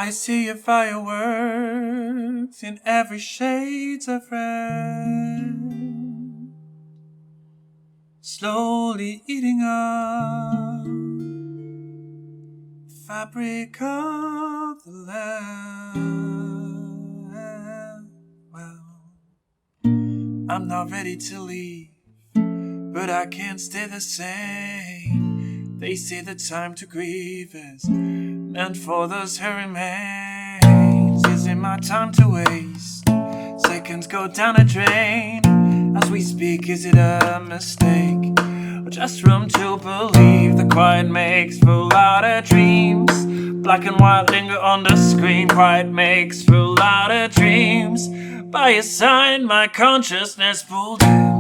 I see your fireworks in every shades of red, slowly eating up the fabric of the land. Well, I'm not ready to leave, but I can't stay the same. They say the time to grieve is meant for those who remain. Is it my time to waste? Seconds go down a drain as we speak. Is it a mistake, or just room to believe? The quiet makes for louder dreams. Black and white linger on the screen. Quiet makes for louder dreams. By your side, my consciousness pulled in.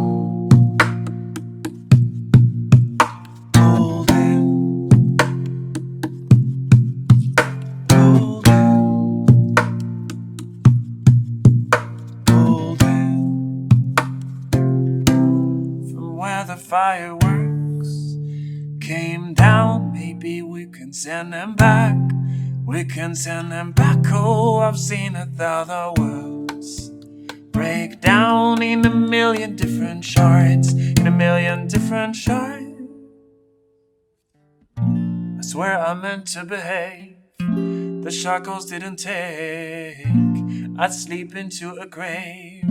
The fireworks came down, maybe we can send them back. We can send them back. Oh, I've seen 1,000 worlds break down in a million different shards, in a million different shards. I swear I meant to behave, the shackles didn't take. I'd sleep into a grave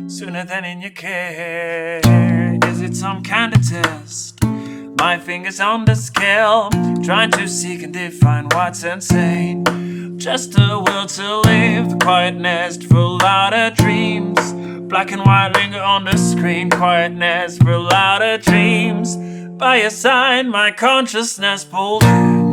sooner than in your care. Is it some kind of test? My fingers on the scale, trying to seek and define what's insane. Just a will to live, the quiet nest for louder dreams. Black and white linger on the screen. Quiet nest for louder dreams. By your side, my consciousness pulled in.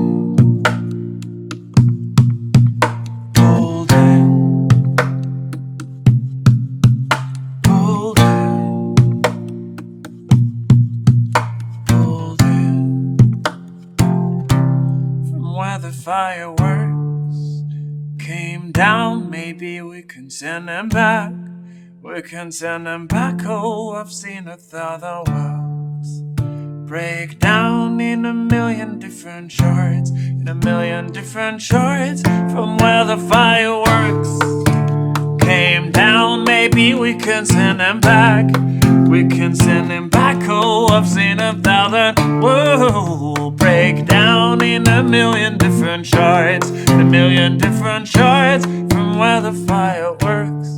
The fireworks came down, maybe we can send them back. We can send them back. Oh, I've seen 1,000 worlds break down in a million different shards, in a million different shards. From where the fireworks came down, maybe we can send them back. We can send them back. Oh, I've seen 1,000 worlds break down in a million different shards, in a million different shards. From where the fireworks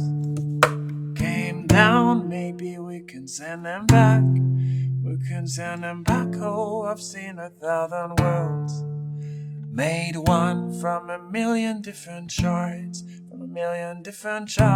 came down, maybe we can send them back. We can send them back. Oh, I've seen 1,000 worlds made one from a million different shards, from a million different shards.